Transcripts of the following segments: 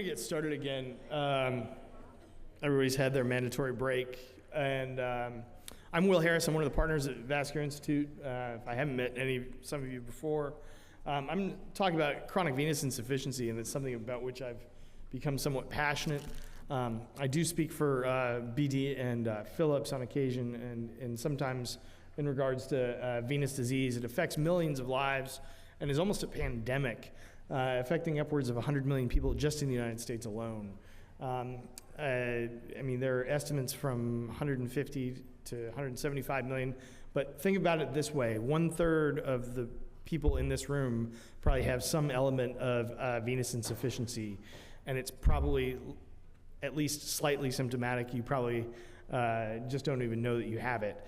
get started again, everybody's had their mandatory break, and I'm Will Harris. I'm one of the partners at Vascular Institute. If I haven't met some of you before, I'm talking about chronic venous insufficiency, and it's something about which I've become somewhat passionate. I do speak for BD and Phillips on occasion, and sometimes in regards to venous disease. It affects millions of lives and is almost a pandemic, affecting upwards of 100 million people just in the United States alone. I mean, there are estimates from 150 to 175 million, but think about it this way: 1/3 of the people in this room probably have some element of venous insufficiency, and it's probably at least slightly symptomatic. You probably just don't even know that you have it.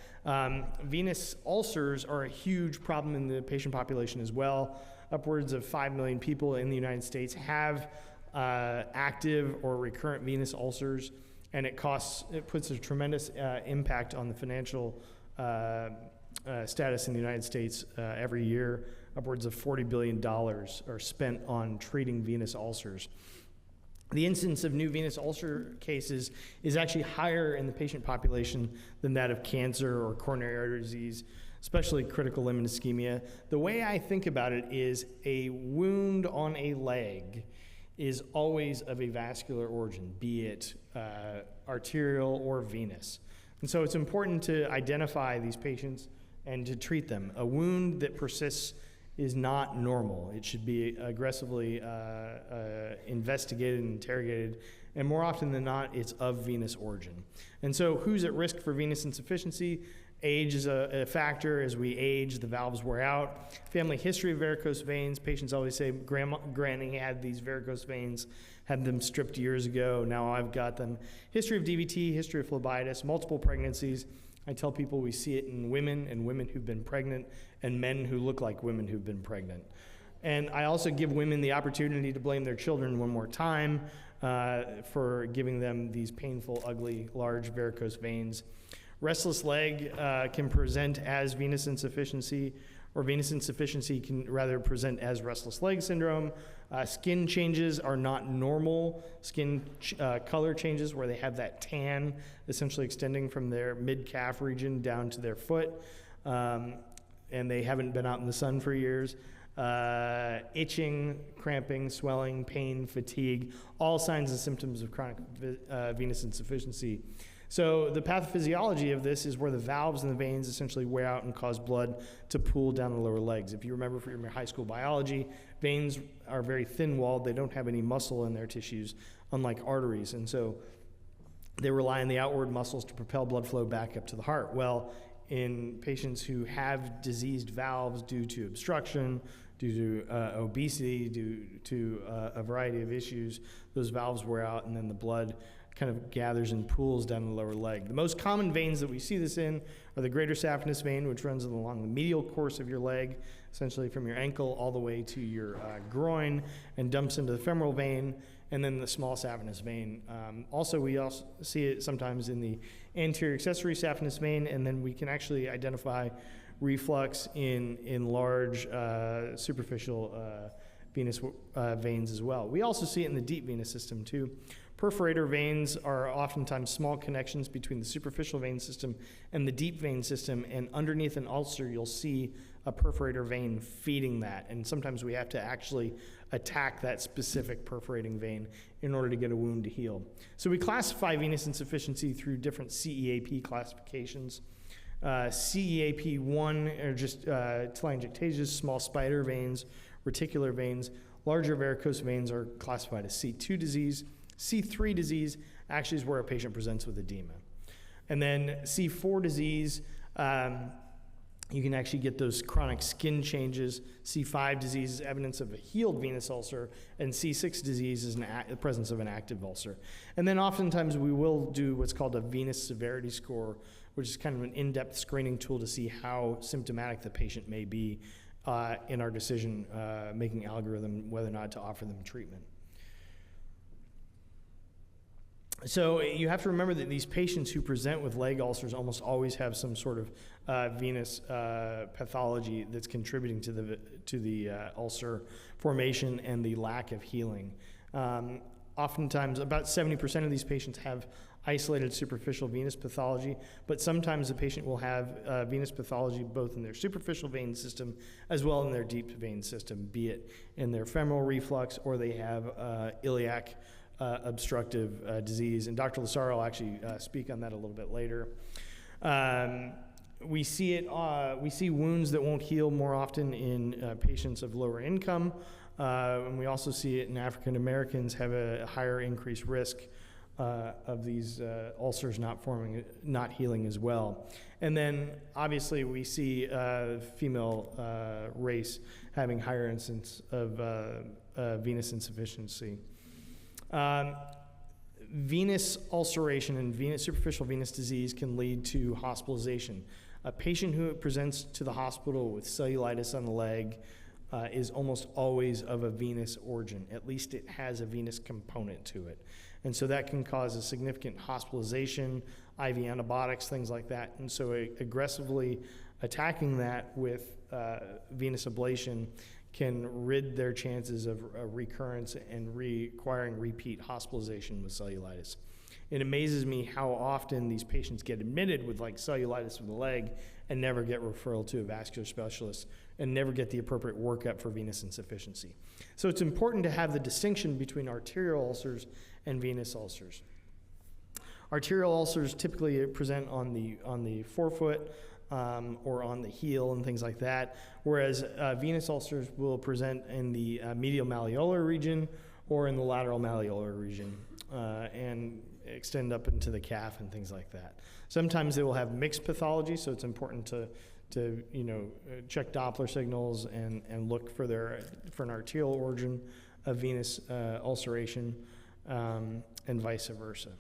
Venous ulcers are a huge problem in the patient population as well. Upwards of 5 million people in the United States have active or recurrent venous ulcers, and it puts a tremendous impact on the financial status in the United States every year. Upwards of $40 billion are spent on treating venous ulcers. The incidence of new venous ulcer cases is actually higher in the patient population than that of cancer or coronary artery disease, especially critical limb ischemia. The way I think about it is a wound on a leg is always of a vascular origin, be it arterial or venous. And so it's important to identify these patients and to treat them. A wound that persists is not normal. It should be aggressively investigated and interrogated, and more often than not, it's of venous origin. And so who's at risk for venous insufficiency? Age is a factor. As we age, the valves wear out. Family history of varicose veins. Patients always say, Granny had these varicose veins, had them stripped years ago, now I've got them. History of DVT, history of phlebitis, multiple pregnancies. I tell people we see it in women and women who've been pregnant and men who look like women who've been pregnant. And I also give women the opportunity to blame their children one more time for giving them these painful, ugly, large varicose veins. Restless leg can present as venous insufficiency, or venous insufficiency can rather present as restless leg syndrome. Skin changes are not normal. Skin color changes where they have that tan essentially extending from their mid-calf region down to their foot, and they haven't been out in the sun for years. Itching, cramping, swelling, pain, fatigue, all signs and symptoms of chronic venous insufficiency. So the pathophysiology of this is where the valves in the veins essentially wear out and cause blood to pool down the lower legs. If you remember from your high school biology, veins are very thin-walled. They don't have any muscle in their tissues, unlike arteries. And so they rely on the outward muscles to propel blood flow back up to the heart. Well, in patients who have diseased valves due to obstruction, due to obesity, due to a variety of issues, those valves wear out, and then the blood kind of gathers and pools down the lower leg. The most common veins that we see this in are the greater saphenous vein, which runs along the medial course of your leg, essentially from your ankle all the way to your groin, and dumps into the femoral vein, and then the small saphenous vein. We also see it sometimes in the anterior accessory saphenous vein, and then we can actually identify reflux in large superficial venous veins as well. We also see it in the deep venous system too. Perforator veins are oftentimes small connections between the superficial vein system and the deep vein system, and underneath an ulcer you'll see a perforator vein feeding that, and sometimes we have to actually attack that specific perforating vein in order to get a wound to heal. So we classify venous insufficiency through different CEAP classifications. CEAP1 are just telangiectasias, small spider veins, reticular veins. Larger varicose veins are classified as C2 disease. C3 disease actually is where a patient presents with edema. And then C4 disease, you can actually get those chronic skin changes. C5 disease is evidence of a healed venous ulcer, and C6 disease is the presence of an active ulcer. And then oftentimes we will do what's called a venous severity score, which is kind of an in-depth screening tool to see how symptomatic the patient may be in our decision-making algorithm, whether or not to offer them treatment. So you have to remember that these patients who present with leg ulcers almost always have some sort of venous pathology that's contributing to the ulcer formation and the lack of healing. Oftentimes, about 70% of these patients have isolated superficial venous pathology, but sometimes the patient will have venous pathology both in their superficial vein system as well in their deep vein system, be it in their femoral reflux or they have iliac obstructive disease. And Dr. LeSar will actually speak on that a little bit later. We see wounds that won't heal more often in patients of lower income, and we also see it in African Americans have a higher increased risk of these ulcers not healing as well. And then obviously we see female race having higher incidence of venous insufficiency. Venous ulceration and superficial venous disease can lead to hospitalization. A patient who presents to the hospital with cellulitis on the leg is almost always of a venous origin. At least it has a venous component to it. And so that can cause a significant hospitalization, IV antibiotics, things like that. And so aggressively attacking that with venous ablation can rid their chances of recurrence and requiring repeat hospitalization with cellulitis. It amazes me how often these patients get admitted with like cellulitis of the leg and never get referral to a vascular specialist and never get the appropriate workup for venous insufficiency. So it's important to have the distinction between arterial ulcers and venous ulcers. Arterial ulcers typically present on the forefoot or on the heel and things like that, whereas venous ulcers will present in the medial malleolar region or in the lateral malleolar region and extend up into the calf and things like that. Sometimes they will have mixed pathology, so it's important to check Doppler signals and look for an arterial origin of venous ulceration and vice versa.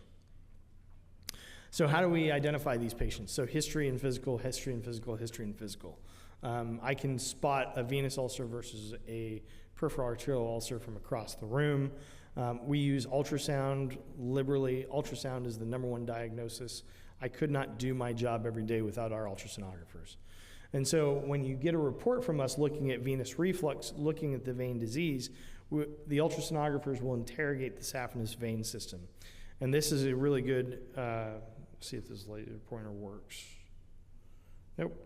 So how do we identify these patients? So history and physical, history and physical, history and physical. I can spot a venous ulcer versus a peripheral arterial ulcer from across the room. We use ultrasound liberally. Ultrasound is the #1 diagnosis. I could not do my job every day without our ultrasonographers. And so when you get a report from us looking at venous reflux, looking at the vein disease, the ultrasonographers will interrogate the saphenous vein system. And this is a really good, see if this laser pointer works. Nope.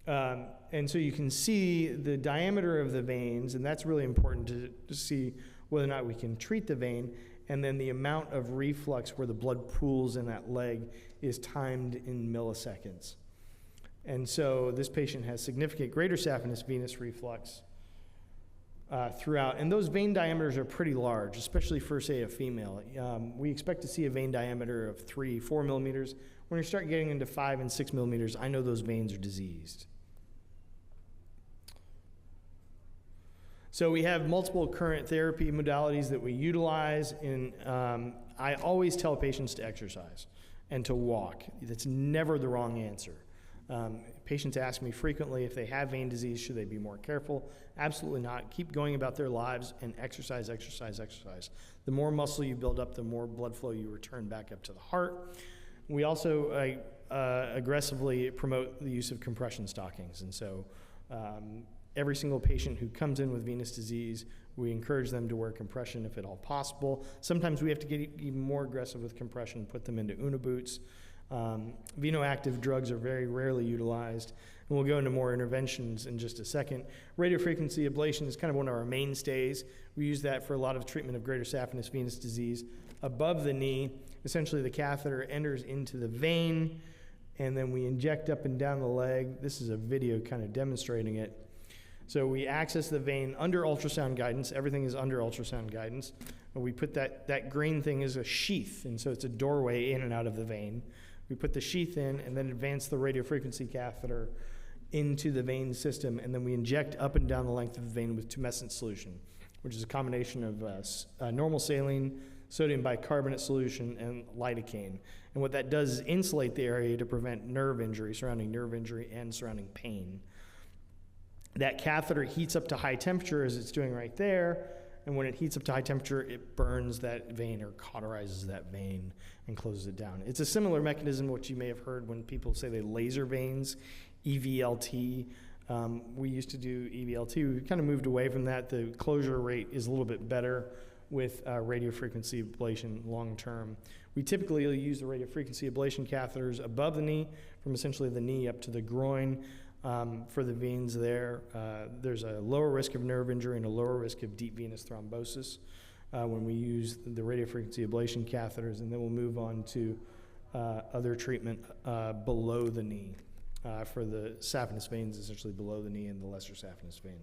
And so you can see the diameter of the veins, and that's really important to see whether or not we can treat the vein, and then the amount of reflux where the blood pools in that leg is timed in milliseconds. And so this patient has significant greater saphenous venous reflux throughout, and those vein diameters are pretty large, especially for, say, a female. We expect to see a vein diameter of 3-4 millimeters. When you start getting into 5 and 6 millimeters, I know those veins are diseased. So we have multiple current therapy modalities that we utilize, and I always tell patients to exercise and to walk. That's never the wrong answer. Patients ask me frequently if they have vein disease, should they be more careful? Absolutely not. Keep going about their lives and exercise, exercise, exercise. The more muscle you build up, the more blood flow you return back up to the heart. We also aggressively promote the use of compression stockings. And so every single patient who comes in with venous disease, we encourage them to wear compression if at all possible. Sometimes we have to get even more aggressive with compression, put them into Una boots. Venoactive drugs are very rarely utilized, and we'll go into more interventions in just a second. Radiofrequency ablation is kind of one of our mainstays. We use that for a lot of treatment of greater saphenous venous disease. Above the knee, essentially the catheter enters into the vein, and then we inject up and down the leg. This is a video kind of demonstrating it. So we access the vein under ultrasound guidance. Everything is under ultrasound guidance. And we put that green thing as a sheath, and so it's a doorway in and out of the vein. We put the sheath in and then advance the radiofrequency catheter into the vein system, and then we inject up and down the length of the vein with tumescent solution, which is a combination of normal saline, sodium bicarbonate solution, and lidocaine. And what that does is insulate the area to prevent surrounding nerve injury and surrounding pain. That catheter heats up to high temperature, as it's doing right there, and when it heats up to high temperature, it burns that vein or cauterizes that vein and closes it down. It's a similar mechanism which you may have heard when people say they laser veins, EVLT. We used to do EVLT. We kind of moved away from that. The closure rate is a little bit better with radiofrequency ablation long term. We typically use the radiofrequency ablation catheters above the knee, from essentially the knee up to the groin. For the veins there, there's a lower risk of nerve injury and a lower risk of deep venous thrombosis when we use the radiofrequency ablation catheters, and then we'll move on to other treatment below the knee for the saphenous veins, essentially below the knee and the lesser saphenous vein.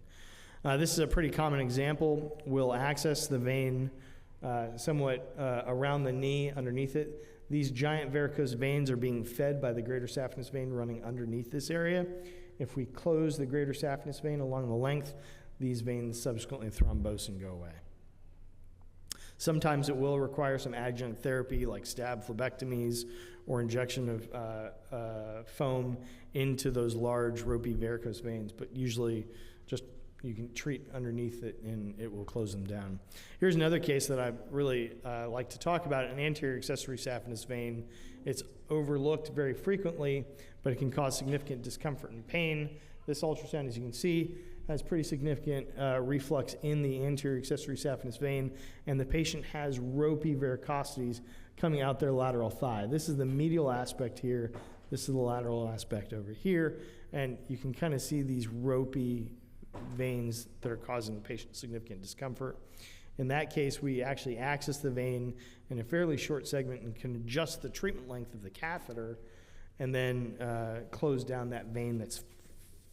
This is a pretty common example. We'll access the vein somewhat around the knee, underneath it. These giant varicose veins are being fed by the greater saphenous vein running underneath this area. If we close the greater saphenous vein along the length, these veins subsequently thrombose and go away. Sometimes it will require some adjunct therapy like stab phlebectomies or injection of foam into those large ropey varicose veins, but usually just you can treat underneath it and it will close them down. Here's another case that I really like to talk about, an anterior accessory saphenous vein. It's overlooked very frequently, but it can cause significant discomfort and pain. This ultrasound, as you can see, has pretty significant reflux in the anterior accessory saphenous vein, and the patient has ropey varicosities coming out their lateral thigh. This is the medial aspect here. This is the lateral aspect over here, and you can kind of see these ropey veins that are causing the patient significant discomfort. In that case, we actually access the vein in a fairly short segment and can adjust the treatment length of the catheter and then close down that vein that's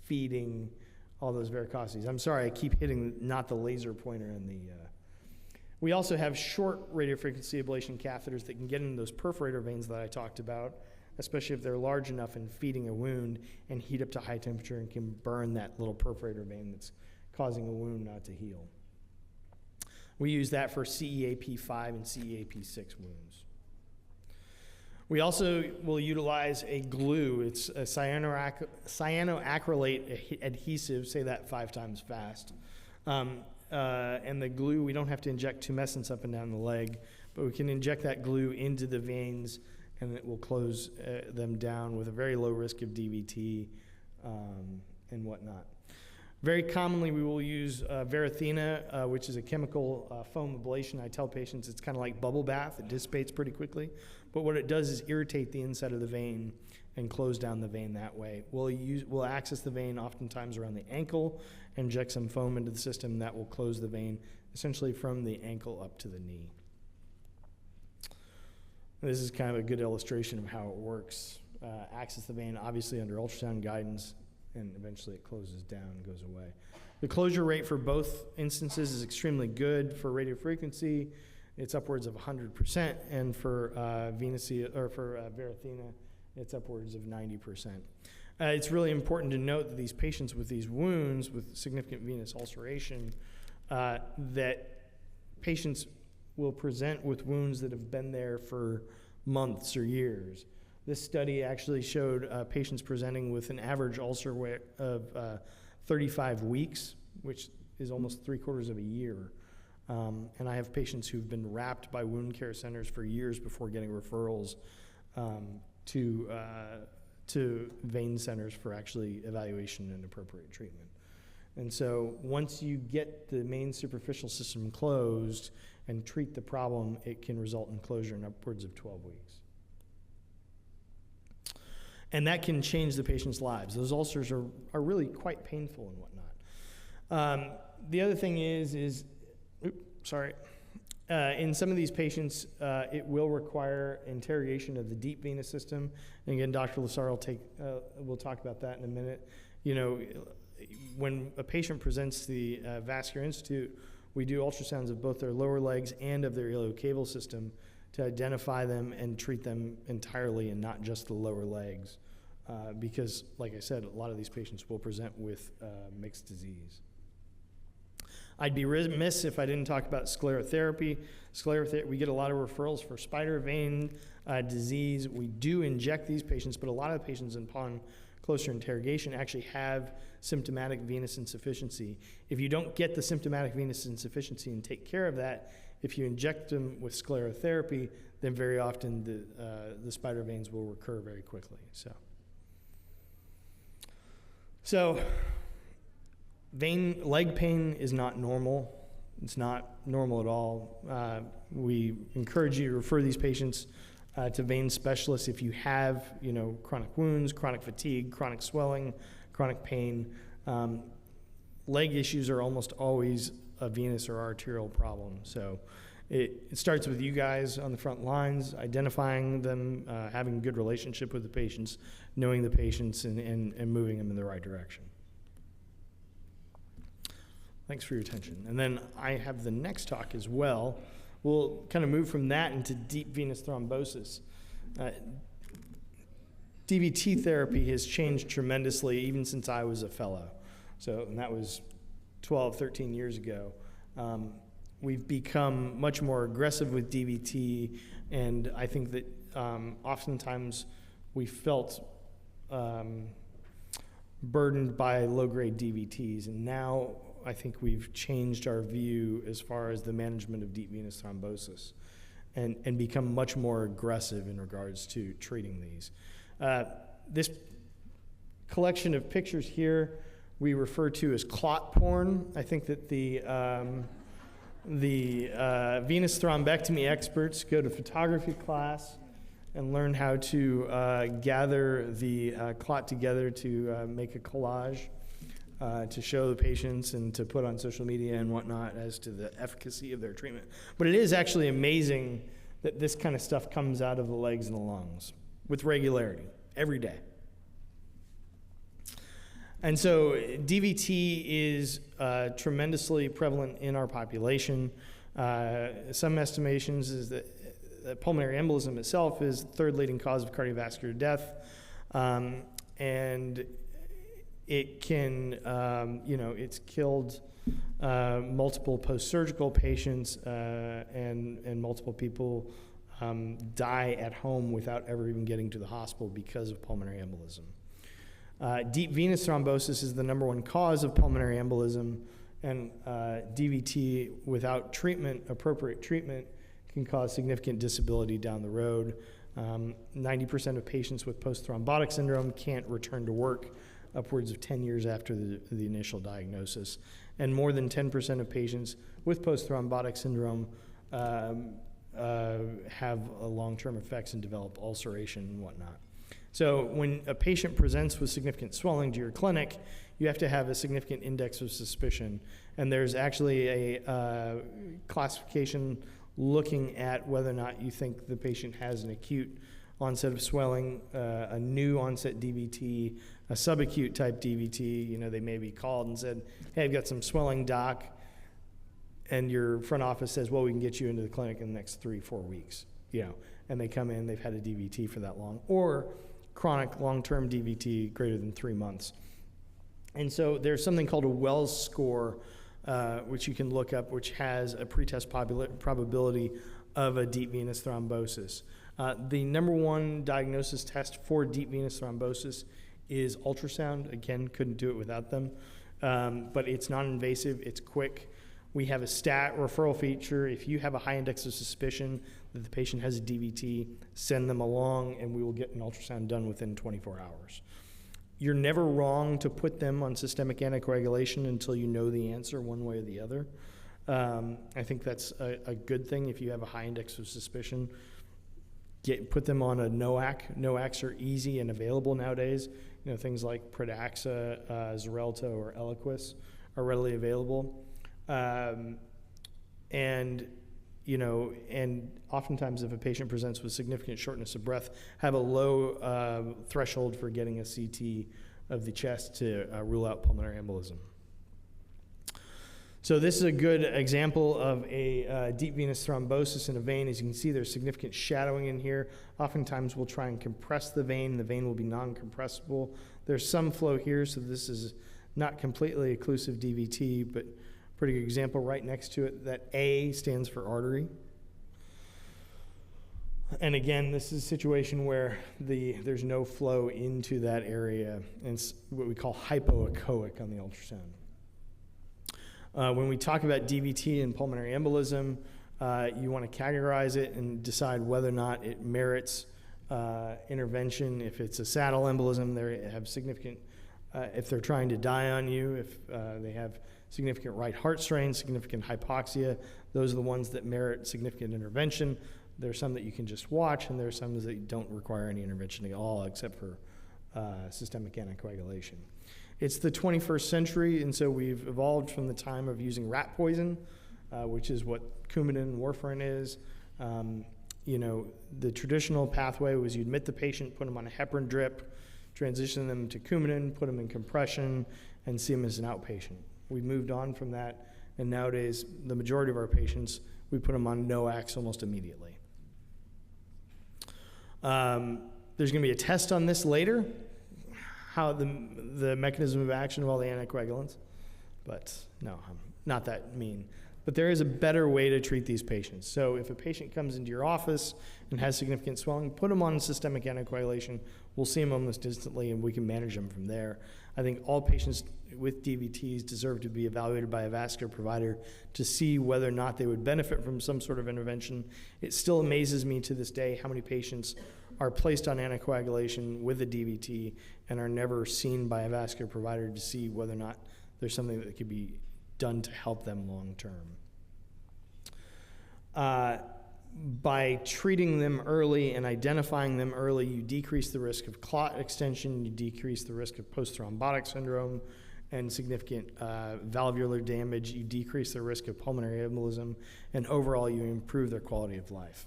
feeding all those varicosities. I'm sorry, I keep hitting not the laser pointer and the... We also have short radiofrequency ablation catheters that can get into those perforator veins that I talked about, especially if they're large enough and feeding a wound and heat up to high temperature and can burn that little perforator vein that's causing a wound not to heal. We use that for CEAP5 and CEAP6 wounds. We also will utilize a glue. It's a cyanoacrylate adhesive, say that 5 times fast. And the glue, we don't have to inject tumescence up and down the leg, but we can inject that glue into the veins and it will close them down with a very low risk of DVT and whatnot. Very commonly, we will use Varithena, which is a chemical foam ablation. I tell patients it's kind of like bubble bath. It dissipates pretty quickly. But what it does is irritate the inside of the vein and close down the vein that way. We'll access the vein oftentimes around the ankle, inject some foam into the system that will close the vein essentially from the ankle up to the knee. This is kind of a good illustration of how it works. Access the vein, obviously under ultrasound guidance, and eventually it closes down and goes away. The closure rate for both instances is extremely good. For radiofrequency, it's upwards of 100%, and for Varithena, it's upwards of 90%. It's really important to note that these patients with these wounds with significant venous ulceration, that patients will present with wounds that have been there for months or years. This study actually showed patients presenting with an average ulcer of 35 weeks, which is almost 3/4 of a year. And I have patients who've been wrapped by wound care centers for years before getting referrals to vein centers for actually evaluation and appropriate treatment. And so once you get the main superficial system closed and treat the problem, it can result in closure in upwards of 12 weeks. And that can change the patient's lives. Those ulcers are really quite painful and whatnot. The other thing is in some of these patients, it will require interrogation of the deep venous system. And again, Dr. LeSar will talk about that in a minute. You know, when a patient presents to the Vascular Institute, we do ultrasounds of both their lower legs and of their iliocaval system to identify them and treat them entirely and not just the lower legs. Because, like I said, a lot of these patients will present with mixed disease. I'd be remiss if I didn't talk about sclerotherapy. We get a lot of referrals for spider vein disease. We do inject these patients, but a lot of patients upon closer interrogation actually have symptomatic venous insufficiency. If you don't get the symptomatic venous insufficiency and take care of that, if you inject them with sclerotherapy, then very often the spider veins will recur very quickly. So leg pain is not normal. It's not normal at all. We encourage you to refer these patients to vein specialists if you have, chronic wounds, chronic fatigue, chronic swelling, chronic pain. Leg issues are almost always a venous or arterial problem. So it starts with you guys on the front lines, identifying them, having a good relationship with the patients, knowing the patients, and moving them in the right direction. Thanks for your attention. And then I have the next talk as well. We'll kind of move from that into deep venous thrombosis. DVT therapy has changed tremendously even since I was a fellow. And that was 12, 13 years ago. We've become much more aggressive with DVT, and I think that oftentimes we felt burdened by low-grade DVTs, and now I think we've changed our view as far as the management of deep venous thrombosis and become much more aggressive in regards to treating these. This collection of pictures here we refer to as clot porn. I think that the venous thrombectomy experts go to photography class and learn how to gather the clot together to make a collage to show the patients and to put on social media and whatnot as to the efficacy of their treatment. But it is actually amazing that this kind of stuff comes out of the legs and the lungs with regularity, every day. And so DVT is tremendously prevalent in our population. Some estimations is that pulmonary embolism itself is the third leading cause of cardiovascular death. And it can, it's killed multiple post-surgical patients and multiple people die at home without ever even getting to the hospital because of pulmonary embolism. Deep venous thrombosis is the number one cause of pulmonary embolism, and DVT without treatment, appropriate treatment, can cause significant disability down the road. 90% of patients with post-thrombotic syndrome can't return to work upwards of 10 years after the initial diagnosis. And more than 10% of patients with post-thrombotic syndrome have long-term effects and develop ulceration and whatnot. So when a patient presents with significant swelling to your clinic, you have to have a significant index of suspicion. And there's actually a classification looking at whether or not you think the patient has an acute onset of swelling, a new onset DVT, a subacute type DVT. They may be called and said, hey, I've got some swelling, doc. And your front office says, well, we can get you into the clinic in the next 3-4 weeks. And they come in, they've had a DVT for that long. Or chronic long-term DVT greater than 3 months. And so there's something called a Wells score, which you can look up, which has a pretest probability of a deep venous thrombosis. The number one diagnosis test for deep venous thrombosis is ultrasound. Again, couldn't do it without them. But it's non-invasive, it's quick. We have a stat referral feature. If you have a high index of suspicion that the patient has a DVT, send them along and we will get an ultrasound done within 24 hours. You're never wrong to put them on systemic anticoagulation until you know the answer one way or the other. I think that's a good thing if you have a high index of suspicion. Put them on a NOAC. NOACs are easy and available nowadays. Things like Pradaxa, Xarelto, or Eliquis are readily available. And oftentimes if a patient presents with significant shortness of breath, have a low threshold for getting a CT of the chest to rule out pulmonary embolism. So this is a good example of a deep venous thrombosis in a vein. As you can see, there's significant shadowing in here. Oftentimes we'll try and compress the vein. The vein will be non-compressible. There's some flow here, so this is not completely occlusive DVT, but pretty good example right next to it. That A stands for artery. And again, this is a situation where there's no flow into that area, and it's what we call hypoechoic on the ultrasound. When we talk about DVT and pulmonary embolism, you want to categorize it and decide whether or not it merits intervention. If it's a saddle embolism, they have significant, if they're trying to die on you, if they have significant right heart strain, significant hypoxia. Those are the ones that merit significant intervention. There are some that you can just watch, and there are some that don't require any intervention at all except for systemic anticoagulation. It's the 21st century, and so we've evolved from the time of using rat poison, which is what Coumadin and warfarin is. The traditional pathway was you admit the patient, put them on a heparin drip, transition them to Coumadin, put them in compression, and see them as an outpatient. We moved on from that, and nowadays the majority of our patients, we put them on NOACs almost immediately. There's going to be a test on this later, how the mechanism of action of all the anticoagulants, but no, I'm not that mean. But there is a better way to treat these patients. So if a patient comes into your office and has significant swelling, put them on systemic anticoagulation. We'll see them almost instantly, and we can manage them from there. I think all patients with DVTs deserve to be evaluated by a vascular provider to see whether or not they would benefit from some sort of intervention. It still amazes me to this day how many patients are placed on anticoagulation with a DVT and are never seen by a vascular provider to see whether or not there's something that could be done to help them long term. By treating them early and identifying them early, you decrease the risk of clot extension, you decrease the risk of post-thrombotic syndrome and significant valvular damage, you decrease the risk of pulmonary embolism, and overall you improve their quality of life.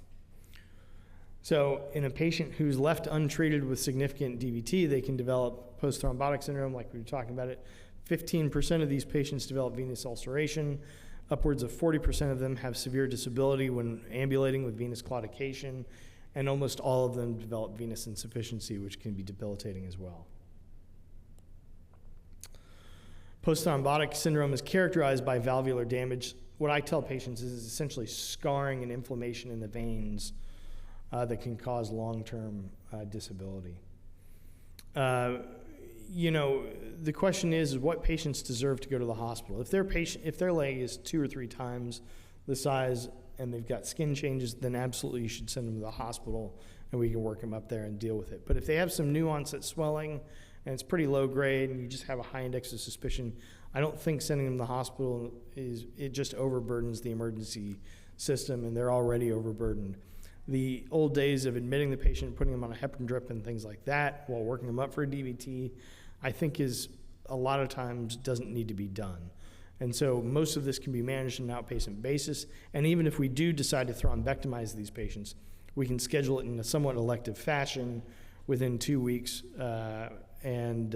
So in a patient who's left untreated with significant DVT, they can develop post-thrombotic syndrome like we were talking about it. 15% of these patients develop venous ulceration. Upwards of 40% of them have severe disability when ambulating with venous claudication, and almost all of them develop venous insufficiency, which can be debilitating as well. Post-thrombotic syndrome is characterized by valvular damage. What I tell patients is essentially scarring and inflammation in the veins that can cause long-term disability. The question is what patients deserve to go to the hospital. If their leg is 2 or 3 times the size and they've got skin changes, then absolutely you should send them to the hospital and we can work them up there and deal with it. But if they have some new onset swelling and it's pretty low grade and you just have a high index of suspicion, I don't think sending them to the hospital it just overburdens the emergency system, and they're already overburdened. The old days of admitting the patient, putting them on a heparin drip and things like that while working them up for a DVT, I think is a lot of times doesn't need to be done. And so most of this can be managed on an outpatient basis. And even if we do decide to thrombectomize these patients, we can schedule it in a somewhat elective fashion within 2 weeks and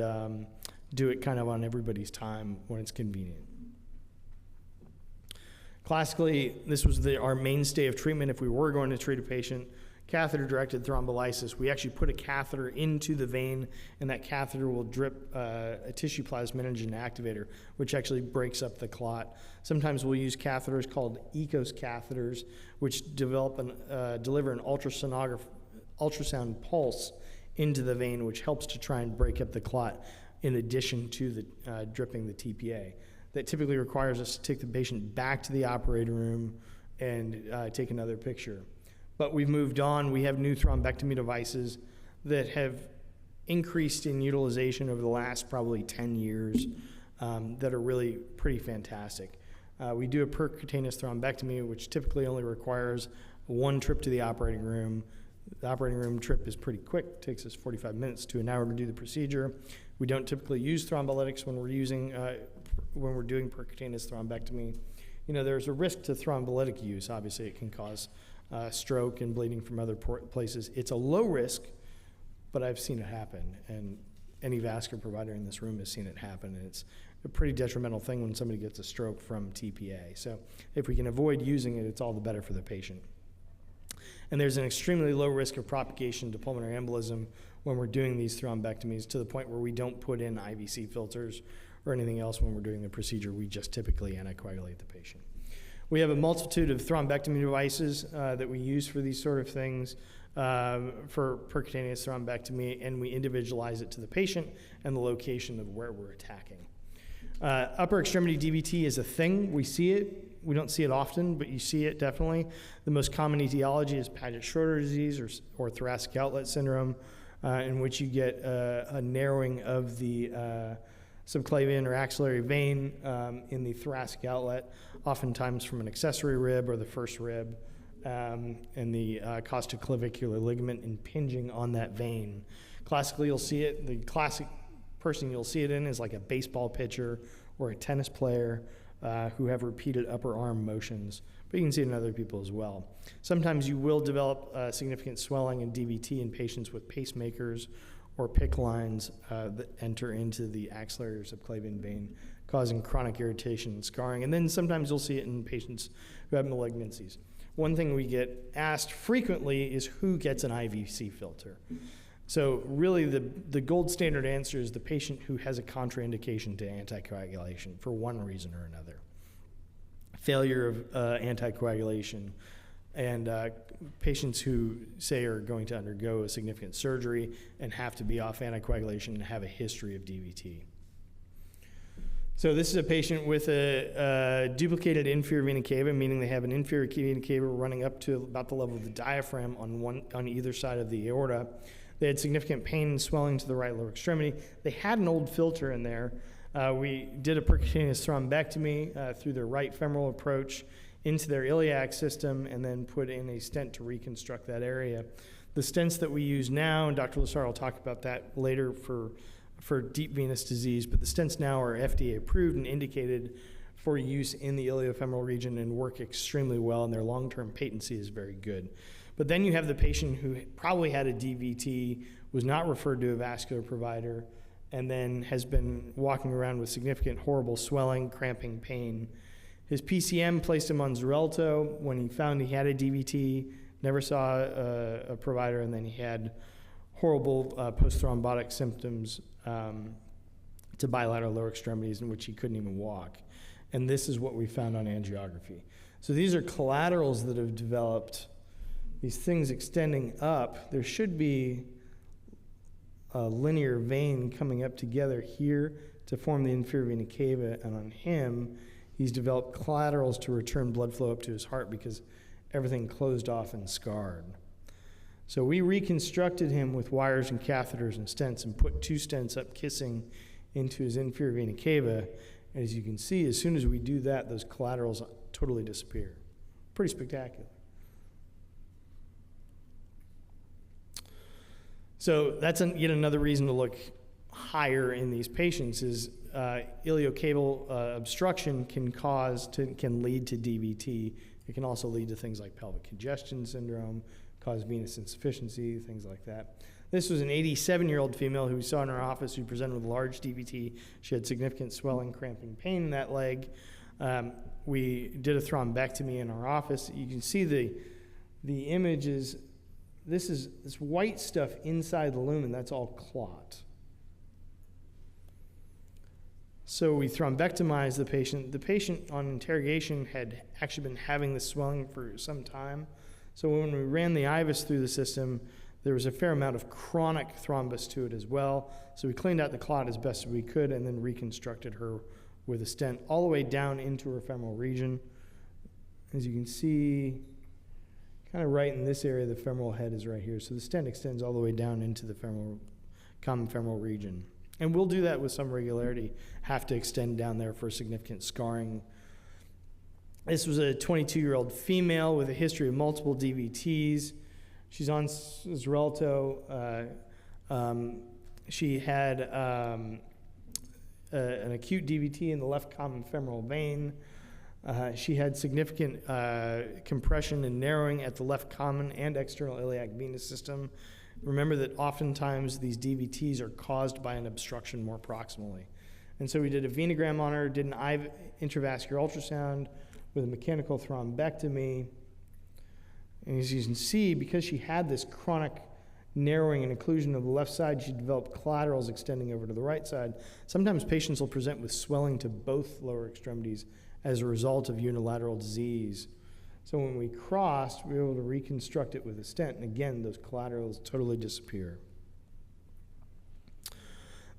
do it kind of on everybody's time when it's convenient. Classically, this was our mainstay of treatment if we were going to treat a patient. Catheter-directed thrombolysis. We actually put a catheter into the vein, and that catheter will drip a tissue plasminogen activator, which actually breaks up the clot. Sometimes we'll use catheters called ECOS catheters, which deliver an ultrasound pulse into the vein, which helps to try and break up the clot in addition to the dripping the TPA. That typically requires us to take the patient back to the operating room and take another picture. But we've moved on. We have new thrombectomy devices that have increased in utilization over the last probably 10 years that are really pretty fantastic. We do a percutaneous thrombectomy, which typically only requires 1 trip to the operating room. The operating room trip is pretty quick. It takes us 45 minutes to an hour to do the procedure. We don't typically use thrombolytics when we're doing percutaneous thrombectomy. There's a risk to thrombolytic use. Obviously, it can cause stroke and bleeding from other places. It's a low risk, but I've seen it happen, and any vascular provider in this room has seen it happen, and it's a pretty detrimental thing when somebody gets a stroke from TPA. So if we can avoid using it, it's all the better for the patient. And there's an extremely low risk of propagation to pulmonary embolism when we're doing these thrombectomies, to the point where we don't put in IVC filters or anything else when we're doing the procedure. We just typically anticoagulate the patient. We have a multitude of thrombectomy devices that we use for these sort of things for percutaneous thrombectomy, and we individualize it to the patient and the location of where we're attacking. Upper extremity DVT is a thing. We see it. We don't see it often, but you see it definitely. The most common etiology is Paget-Schroeder disease or thoracic outlet syndrome, in which you get a narrowing of the subclavian or axillary vein in the thoracic outlet, oftentimes from an accessory rib or the first rib, and the costoclavicular ligament impinging on that vein. Classically, you'll see it, the classic person you'll see it in is like a baseball pitcher or a tennis player who have repeated upper arm motions, but you can see it in other people as well. Sometimes you will develop significant swelling and DVT in patients with pacemakers or PICC lines that enter into the axillary or subclavian vein, causing chronic irritation and scarring. And then sometimes you'll see it in patients who have malignancies. One thing we get asked frequently is who gets an IVC filter. So really the gold standard answer is the patient who has a contraindication to anticoagulation for one reason or another. Failure of anticoagulation, and patients who say are going to undergo a significant surgery and have to be off anticoagulation and have a history of DVT. So this is a patient with a duplicated inferior vena cava, meaning they have an inferior vena cava running up to about the level of the diaphragm on either side of the aorta. They had significant pain and swelling to the right lower extremity. They had an old filter in there. We did a percutaneous thrombectomy through their right femoral approach into their iliac system and then put in a stent to reconstruct that area. The stents that we use now, and Dr. LeSar will talk about that later for deep venous disease, but the stents now are FDA approved and indicated for use in the iliofemoral region and work extremely well, and their long-term patency is very good. But then you have the patient who probably had a DVT, was not referred to a vascular provider, and then has been walking around with significant horrible swelling, cramping, pain. His PCM placed him on Xarelto when he found he had a DVT, never saw a provider, and then he had horrible post-thrombotic symptoms to bilateral lower extremities in which he couldn't even walk. And this is what we found on angiography. So these are collaterals that have developed, these things extending up. There should be a linear vein coming up together here to form the inferior vena cava, and on him, he's developed collaterals to return blood flow up to his heart because everything closed off and scarred. So we reconstructed him with wires and catheters and stents and put 2 stents up kissing into his inferior vena cava. And as you can see, as soon as we do that, those collaterals totally disappear. Pretty spectacular. So that's yet another reason to look higher in these patients is iliocaval obstruction can lead to DVT. It can also lead to things like pelvic congestion syndrome, cause venous insufficiency, things like that. This was an 87-year-old female who we saw in our office who presented with large DVT. She had significant swelling, cramping, pain in that leg. We did a thrombectomy in our office. You can see the images. This is this white stuff inside the lumen. That's all clot. So we thrombectomized the patient. The patient on interrogation had actually been having this swelling for some time. So when we ran the IVUS through the system, there was a fair amount of chronic thrombus to it as well. So we cleaned out the clot as best as we could and then reconstructed her with a stent all the way down into her femoral region. As you can see, kind of right in this area, the femoral head is right here. So the stent extends all the way down into the common femoral region. And we'll do that with some regularity, have to extend down there for significant scarring. This was a 22-year-old female with a history of multiple DVTs. She's on Xarelto. She had an acute DVT in the left common femoral vein. She had significant compression and narrowing at the left common and external iliac venous system. Remember that oftentimes these DVTs are caused by an obstruction more proximally. And so we did a venogram on her, did an intravascular ultrasound with a mechanical thrombectomy. And as you can see, because she had this chronic narrowing and occlusion of the left side, she developed collaterals extending over to the right side. Sometimes patients will present with swelling to both lower extremities as a result of unilateral disease. So when we crossed, we were able to reconstruct it with a stent, and again, those collaterals totally disappear.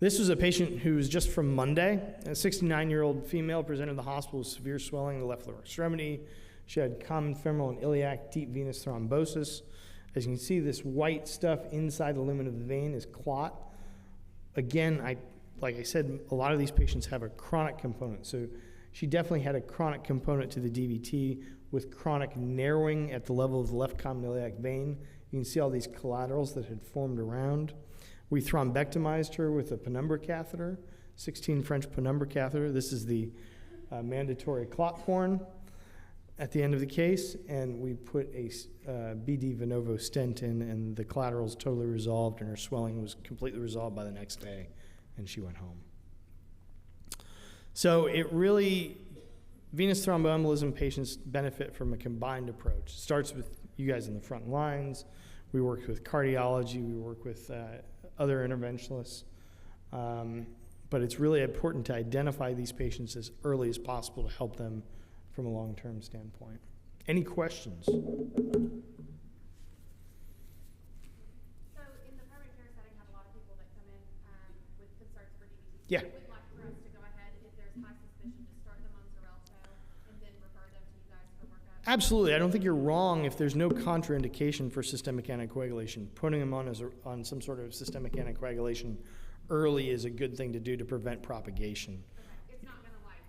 This was a patient who was just from Monday. A 69-year-old female presented to the hospital with severe swelling in the left lower extremity. She had common femoral and iliac deep venous thrombosis. As you can see, this white stuff inside the lumen of the vein is clot. Again, like I said, a lot of these patients have a chronic component. So she definitely had a chronic component to the DVT with chronic narrowing at the level of the left common iliac vein. You can see all these collaterals that had formed around. We thrombectomized her with a penumbra catheter, 16 French penumbra catheter. This is the mandatory clot horn at the end of the case, and we put a BD Venovo stent in, and the collaterals totally resolved, and her swelling was completely resolved by the next day, and she went home. So it really, venous thromboembolism patients benefit from a combined approach. It starts with you guys in the front lines. We work with cardiology. We work with other interventionalists. But it's really important to identify these patients as early as possible to help them from a long-term standpoint. Any questions? So in the primary care setting, have a lot of people that come in with concerns for DVT. Yeah. They would like for us to go ahead, if there's high suspicion, to start them on Xarelto and then refer them to you guys for workup. Absolutely. I don't think you're wrong if there's no contraindication for systemic anticoagulation. Putting them on some sort of systemic anticoagulation early is a good thing to do to prevent propagation. Okay. It's not going to like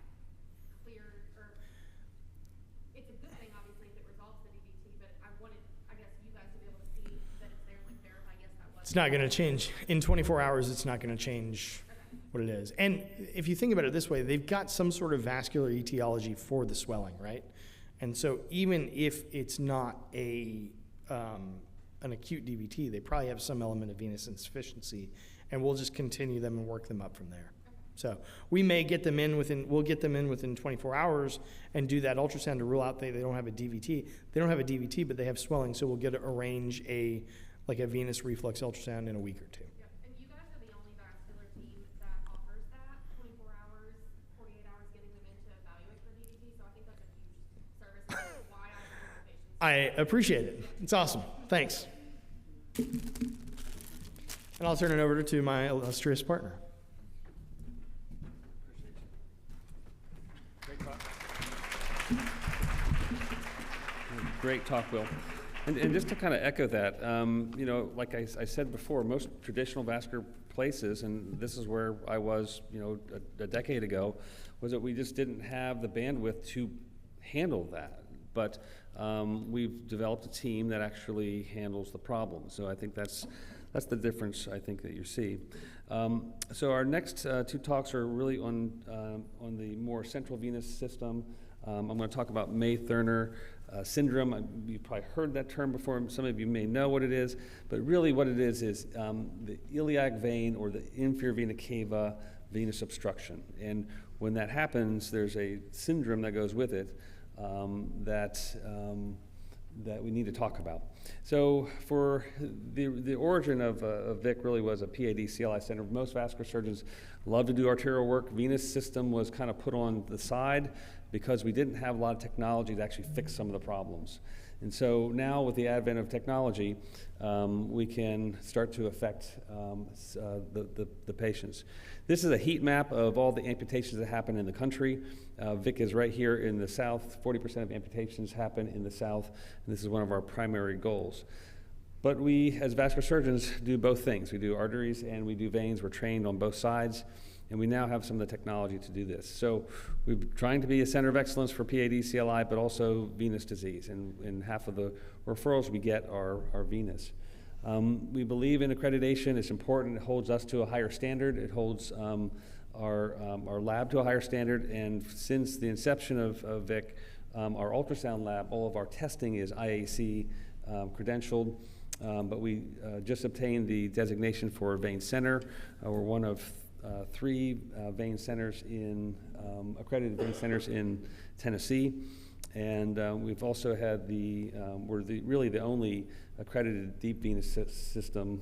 clear, or it's a good thing obviously if it resolves the DVT, but I wanted, I guess, you guys to be able to see that it's there and like verify, yes, that was. It's not going to change. In 24 hours, it's not going to change what it is. And if you think about it this way, they've got some sort of vascular etiology for the swelling, right? And so even if it's not an acute DVT, they probably have some element of venous insufficiency, and we'll just continue them and work them up from there. So we may get them in we'll get them in within 24 hours and do that ultrasound to rule out they don't have a DVT. They don't have a DVT, but they have swelling, so we'll arrange a venous reflux ultrasound in a week or two. Yep. And you guys are the only vascular team that offers that 24 hours, 48 hours getting them in to evaluate for DVT, so I think that's a huge service. That's why I bring the patients. I appreciate it. It's awesome. Thanks. And I'll turn it over to my illustrious partner. Great talk, Will. And just to kind of echo that, like I said before, most traditional vascular places, and this is where I was, a decade ago, was that we just didn't have the bandwidth to handle that. But we've developed a team that actually handles the problem. So I think that's the difference, I think, that you see. So our next two talks are really on the more central venous system. I'm going to talk about May-Thurner syndrome. You've probably heard that term before. Some of you may know what it is, but really what it is the iliac vein or the inferior vena cava venous obstruction. And when that happens, there's a syndrome that goes with it that we need to talk about. So for the origin of VIC really was a PAD CLI center. Most vascular surgeons love to do arterial work. Venous system was kind of put on the side because we didn't have a lot of technology to actually fix some of the problems. And so now with the advent of technology, we can start to affect the patients. This is a heat map of all the amputations that happen in the country. VIC is right here in the south. 40% of amputations happen in the south, and this is one of our primary goals. But we, as vascular surgeons, do both things. We do arteries and we do veins. We're trained on both sides, and we now have some of the technology to do this. So we're trying to be a center of excellence for PAD, CLI, but also venous disease, and half of the referrals we get are venous. We believe in accreditation. It's important. It holds us to a higher standard. It holds our lab to a higher standard, and since the inception of VIC, our ultrasound lab, all of our testing is IAC credentialed, but we just obtained the designation for a vein center. We're one of 3 vein centers accredited vein centers in Tennessee, and we've also had we're really the only accredited deep venous system,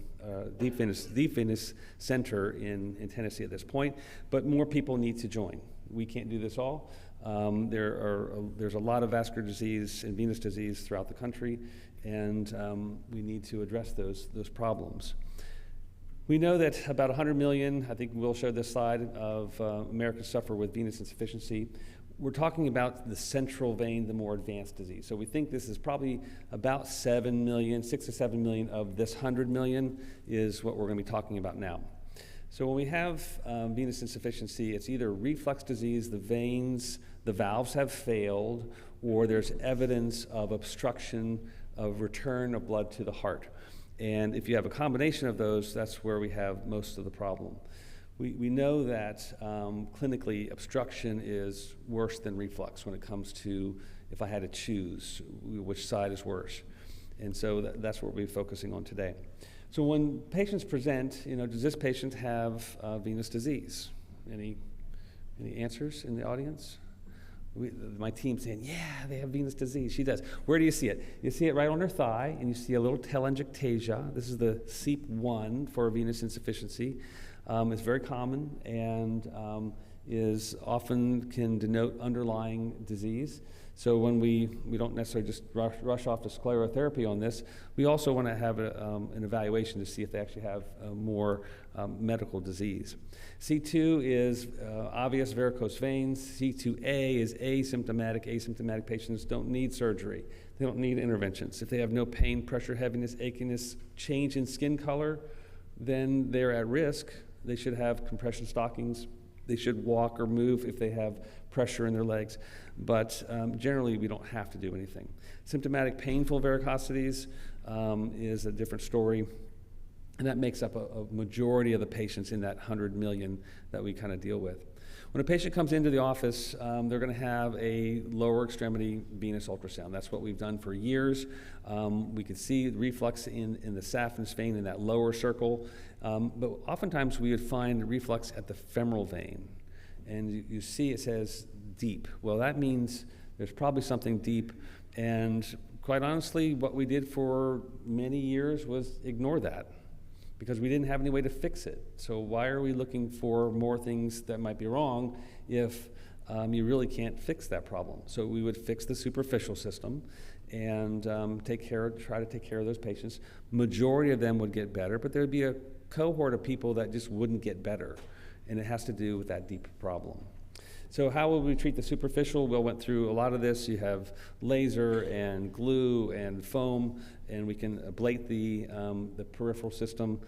deep venous center in Tennessee at this point. But more people need to join. We can't do this all. There's a lot of vascular disease and venous disease throughout the country, and we need to address those problems. We know that about 100 million, I think we'll show this slide, of Americans suffer with venous insufficiency. We're talking about the central vein, the more advanced disease. So we think this is probably about 7 million, 6 to 7 million of this 100 million is what we're going to be talking about now. So when we have venous insufficiency, it's either reflux disease, the veins, the valves have failed, or there's evidence of obstruction of return of blood to the heart. And if you have a combination of those, that's where we have most of the problem. We know that clinically obstruction is worse than reflux when it comes to if I had to choose which side is worse. And so that's what we'll be focusing on today. So when patients present, does this patient have venous disease? Any answers in the audience? My team's saying, yeah, they have venous disease. She does. Where do you see it? You see it right on her thigh, and you see a little telangiectasia. This is the SEEP1 for venous insufficiency. It's very common and is often can denote underlying disease. So when we don't necessarily just rush off to sclerotherapy on this, we also want to have an evaluation to see if they actually have more medical disease. C2 is obvious varicose veins. C2A is asymptomatic. Asymptomatic patients don't need surgery. They don't need interventions. If they have no pain, pressure, heaviness, achiness, change in skin color, then they're at risk. They should have compression stockings. They should walk or move if they have pressure in their legs. But generally, we don't have to do anything. Symptomatic painful varicosities is a different story. And that makes up a majority of the patients in that 100 million that we kind of deal with. When a patient comes into the office, they're going to have a lower extremity venous ultrasound. That's what we've done for years. We can see reflux in the saphenous vein in that lower circle, but oftentimes we would find reflux at the femoral vein. And you see it says deep. Well, that means there's probably something deep, and quite honestly, what we did for many years was ignore that, because we didn't have any way to fix it. So why are we looking for more things that might be wrong if you really can't fix that problem? So we would fix the superficial system and try to take care of those patients. Majority of them would get better, but there would be a cohort of people that just wouldn't get better, and it has to do with that deep problem. So how will we treat the superficial? We went through a lot of this. You have laser and glue and foam, and we can ablate the peripheral system.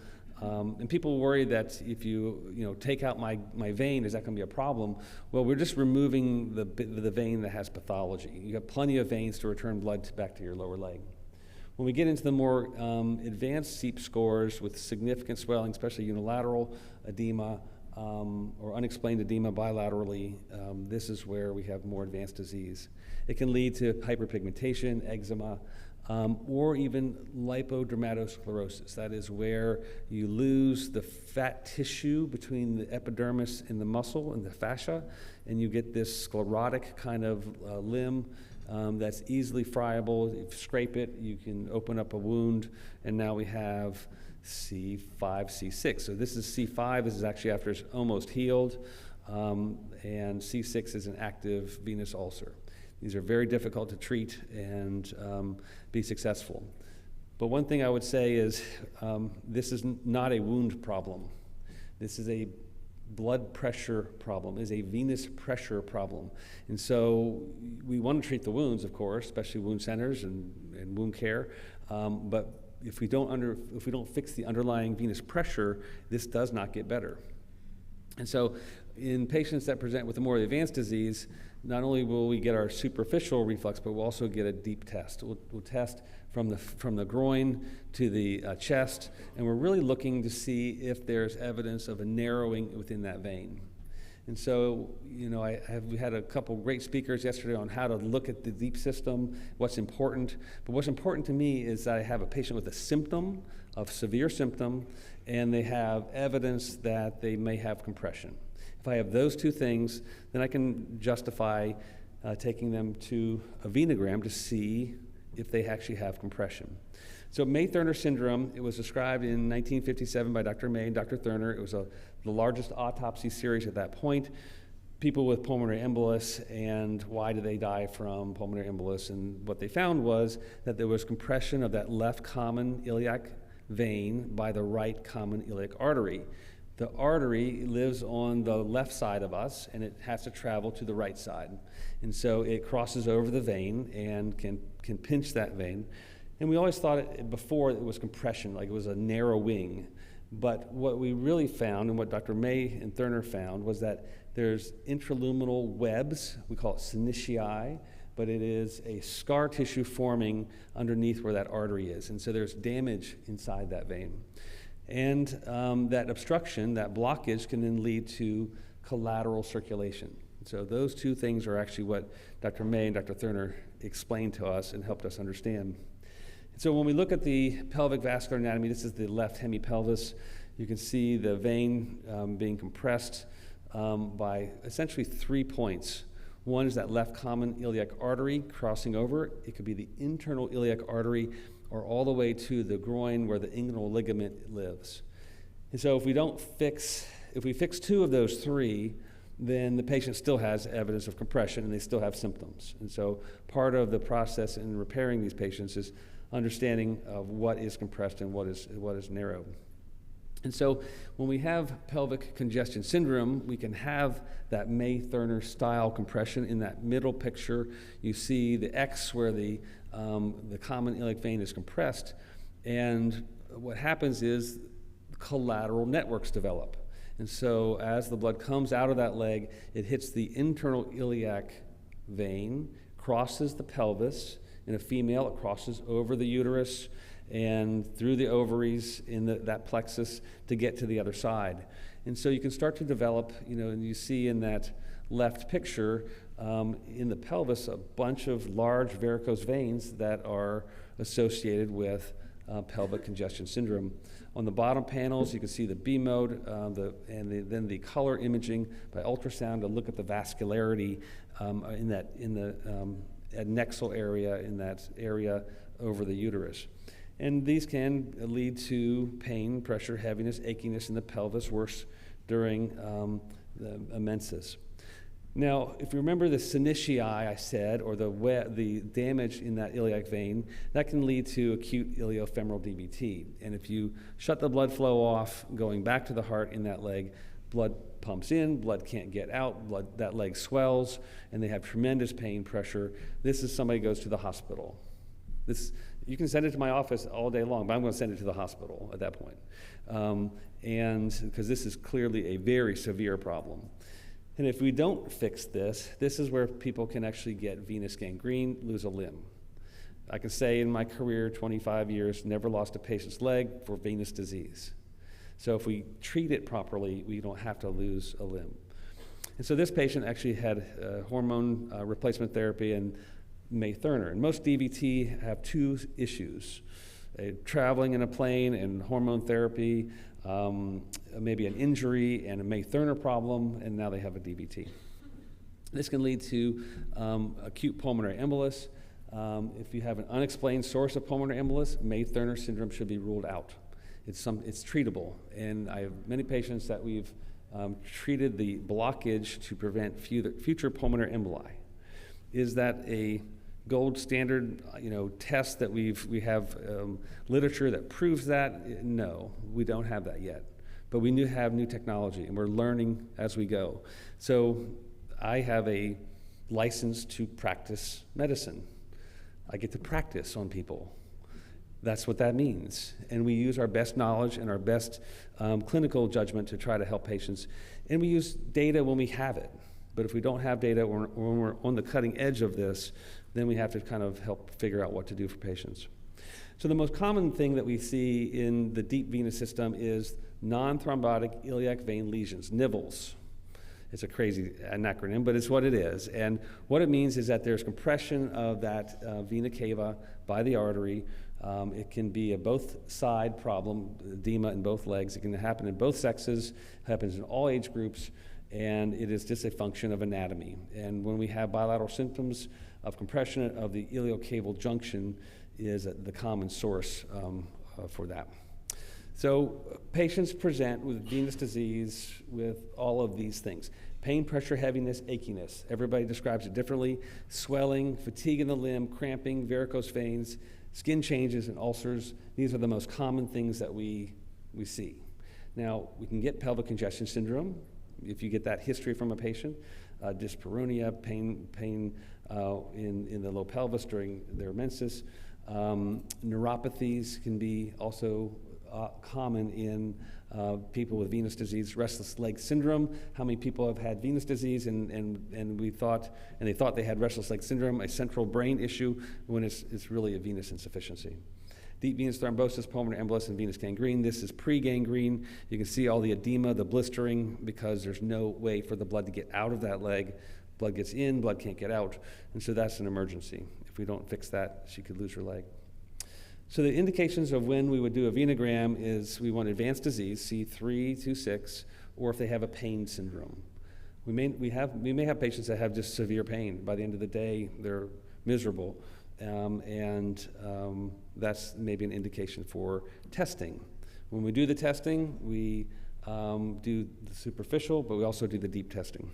And people worry that if you take out my vein, is that going to be a problem? Well, we're just removing the vein that has pathology. You have plenty of veins to return blood back to your lower leg. When we get into the more advanced SEEP scores with significant swelling, especially unilateral edema, or unexplained edema bilaterally, this is where we have more advanced disease. It can lead to hyperpigmentation, eczema, or even lipodermatosclerosis. That is where you lose the fat tissue between the epidermis and the muscle and the fascia, and you get this sclerotic kind of limb that's easily friable. If you scrape it, you can open up a wound, and now we have C5, C6. So this is C5. This is actually after it's almost healed, and C6 is an active venous ulcer. These are very difficult to treat and be successful. But one thing I would say is this is not a wound problem. This is a blood pressure problem, is a venous pressure problem. And so we want to treat the wounds, of course, especially wound centers and wound care, but if we don't fix the underlying venous pressure, this does not get better. And so in patients that present with a more advanced disease, not only will we get our superficial reflux, but we'll also get a deep test. We'll test from the groin to the chest, and we're really looking to see if there's evidence of a narrowing within that vein. And so, we had a couple great speakers yesterday on how to look at the deep system, what's important. But what's important to me is that I have a patient with a symptom, of severe symptom, and they have evidence that they may have compression. If I have those two things, then I can justify taking them to a venogram to see if they actually have compression. So May-Thurner syndrome, it was described in 1957 by Dr. May and Dr. Thurner. It was the largest autopsy series at that point. People with pulmonary embolus, and why do they die from pulmonary embolus? And what they found was that there was compression of that left common iliac vein by the right common iliac artery. The artery lives on the left side of us, and it has to travel to the right side. And so it crosses over the vein and can pinch that vein. And we always thought before it was compression, like it was a narrowing. But what we really found, and what Dr. May and Thurner found, was that there's intraluminal webs, we call it synechiae, but it is a scar tissue forming underneath where that artery is. And so there's damage inside that vein. And that obstruction, that blockage, can then lead to collateral circulation. So those two things are actually what Dr. May and Dr. Thurner explained to us and helped us understand. So when we look at the pelvic vascular anatomy, this is the left hemipelvis. You can see the vein being compressed by essentially 3 points. One is that left common iliac artery crossing over. It could be the internal iliac artery or all the way to the groin where the inguinal ligament lives. And so if we fix 2 of those 3, then the patient still has evidence of compression and they still have symptoms. And so part of the process in repairing these patients is understanding of what is compressed and what is narrow. And so when we have pelvic congestion syndrome, we can have that May-Thurner style compression. In that middle picture, you see the X where the common iliac vein is compressed. And what happens is collateral networks develop. And so as the blood comes out of that leg, it hits the internal iliac vein, crosses the pelvis. In a female, it crosses over the uterus and through the ovaries in that plexus to get to the other side. And so you can start to develop, and you see in that left picture in the pelvis a bunch of large varicose veins that are associated with pelvic congestion syndrome. On the bottom panels, you can see the B mode then the color imaging by ultrasound to look at the vascularity in the adnexal area, in that area over the uterus. And these can lead to pain, pressure, heaviness, achiness in the pelvis, worse during the menses. Now, if you remember the synechiae I said, or the damage in that iliac vein, that can lead to acute iliofemoral DVT. And if you shut the blood flow off going back to the heart in that leg, blood pumps in, blood can't get out, that leg swells, and they have tremendous pain, pressure. This is somebody goes to the hospital. You can send it to my office all day long, but I'm going to send it to the hospital at that point. And because this is clearly a very severe problem. And if we don't fix this is where people can actually get venous gangrene, lose a limb. I can say in my career, 25 years, never lost a patient's leg for venous disease. So if we treat it properly, we don't have to lose a limb. And so this patient actually had hormone replacement therapy and May-Thurner. And most DVT have 2 issues: traveling in a plane and hormone therapy, maybe an injury and a May-Thurner problem, and now they have a DVT. This can lead to acute pulmonary embolus. If you have an unexplained source of pulmonary embolus, May-Thurner syndrome should be ruled out. It's treatable, and I have many patients that we've treated the blockage to prevent future pulmonary emboli. Is that a gold standard, test that we have literature that proves that? No, we don't have that yet. But we do have new technology, and we're learning as we go. So I have a license to practice medicine. I get to practice on people. That's what that means. And we use our best knowledge and our best clinical judgment to try to help patients. And we use data when we have it. But if we don't have data or when we're on the cutting edge of this, then we have to kind of help figure out what to do for patients. So the most common thing that we see in the deep venous system is non-thrombotic iliac vein lesions, NIVLs. It's a crazy acronym, but it's what it is. And what it means is that there's compression of that vena cava by the artery. It can be a both side problem, edema in both legs. It can happen in both sexes, happens in all age groups, and it is just a function of anatomy. And when we have bilateral symptoms of compression of the iliocaval junction is the common source for that. So patients present with venous disease with all of these things: pain, pressure, heaviness, achiness. Everybody describes it differently: swelling, fatigue in the limb, cramping, varicose veins, skin changes, and ulcers. These are the most common things that we see. Now, we can get pelvic congestion syndrome if you get that history from a patient, dyspareunia, pain in the low pelvis during their menses. Neuropathies can be also common in people with venous disease, restless leg syndrome. How many people have had venous disease and they thought they had restless leg syndrome, a central brain issue, when it's really a venous insufficiency. Deep venous thrombosis, pulmonary embolus, and venous gangrene. This is pre-gangrene. You can see all the edema, the blistering, because there's no way for the blood to get out of that leg. Blood gets in, blood can't get out, and so that's an emergency. If we don't fix that, she could lose her leg. So the indications of when we would do a venogram is we want advanced disease, C3 to 6, or if they have a pain syndrome. We may have patients that have just severe pain. By the end of the day, they're miserable, and that's maybe an indication for testing. When we do the testing, we do the superficial, but we also do the deep testing.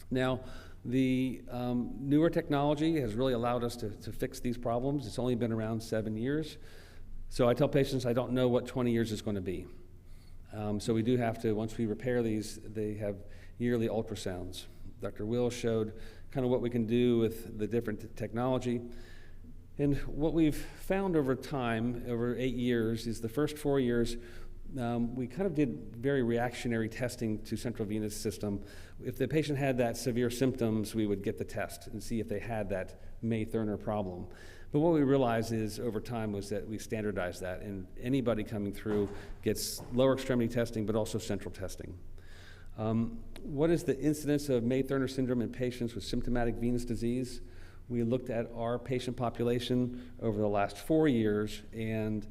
Now, the newer technology has really allowed us to fix these problems. It's only been around 7 years. So I tell patients I don't know what 20 years is going to be. So we do have to, once we repair these, they have yearly ultrasounds. Dr. Will showed kind of what we can do with the different technology. And what we've found over time, over 8 years, is the first 4 years, we kind of did very reactionary testing to central venous system. If the patient had that severe symptoms, we would get the test and see if they had that May-Thurner problem. But what we realized is over time was that we standardized that, and anybody coming through gets lower extremity testing, but also central testing. What is the incidence of May-Thurner syndrome in patients with symptomatic venous disease? We looked at our patient population over the last 4 years, and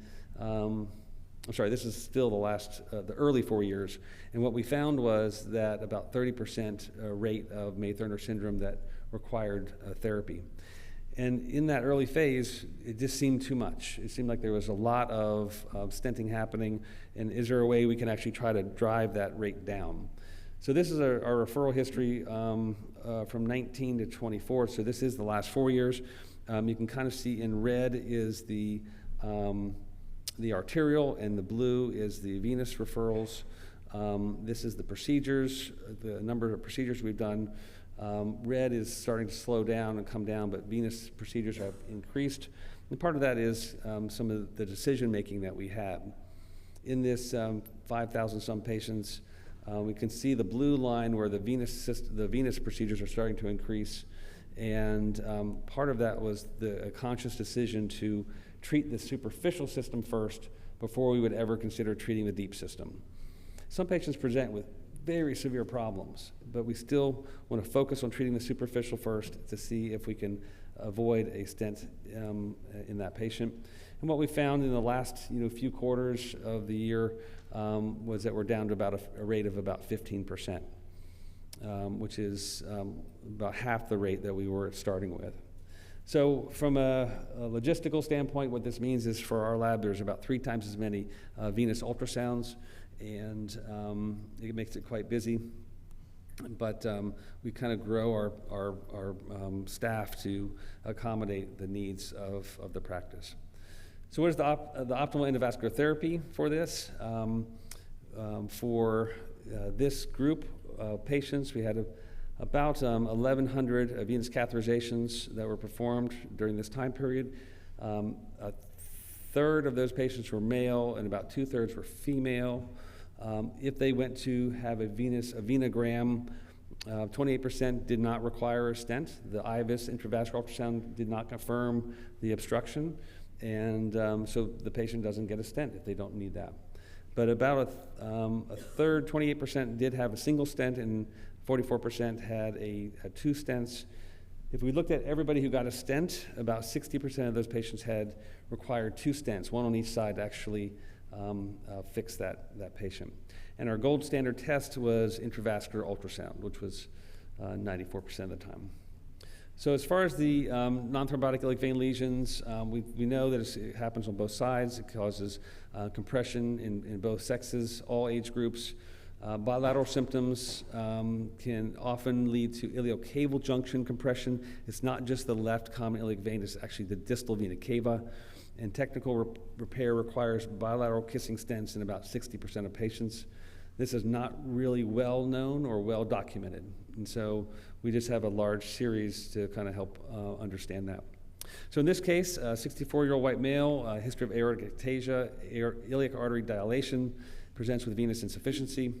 this is still the early 4 years. And what we found was that about 30% rate of May-Thurner syndrome that required therapy. And in that early phase, it just seemed too much. It seemed like there was a lot of stenting happening, and is there a way we can actually try to drive that rate down? So this is our referral history from 19 to 24. So this is the last 4 years. You can kind of see in red is the arterial, and the blue is the venous referrals. This is the procedures, the number of procedures we've done. Red is starting to slow down and come down, but venous procedures have increased. And part of that is some of the decision-making that we had. In this 5,000 some patients, we can see the blue line where the venous procedures are starting to increase. And part of that was a conscious decision to treat the superficial system first before we would ever consider treating the deep system. Some patients present with very severe problems, but we still want to focus on treating the superficial first to see if we can avoid a stent in that patient. And what we found in the last few quarters of the year was that we're down to about a rate of about 15%, which is about half the rate that we were starting with. So from a logistical standpoint, what this means is for our lab, there's about 3 times as many venous ultrasounds, and it makes it quite busy. But we kind of grow our staff to accommodate the needs of the practice. So what is the optimal endovascular therapy for this? For this group of patients, we had about 1,100 venous catheterizations that were performed during this time period. A third of those patients were male, and about 2/3 were female. If they went to have a venogram, 28% did not require a stent. The IVUS intravascular ultrasound did not confirm the obstruction, and so the patient doesn't get a stent if they don't need that. But about a third, 28%, did have a single stent, and 44% had 2 stents. If we looked at everybody who got a stent, about 60% of those patients had required 2 stents, one on each side, to actually fix that patient. And our gold standard test was intravascular ultrasound, which was 94% of the time. So as far as the non-thrombotic iliac vein lesions, we know that it happens on both sides. It causes compression in both sexes, all age groups. Bilateral symptoms can often lead to iliocaval junction compression. It's not just the left common iliac vein, it's actually the distal vena cava. And technical repair requires bilateral kissing stents in about 60% of patients. This is not really well known or well documented. And so we just have a large series to kind of help understand that. So in this case, a 64-year-old white male, history of aortic ectasia, iliac artery dilation, presents with venous insufficiency,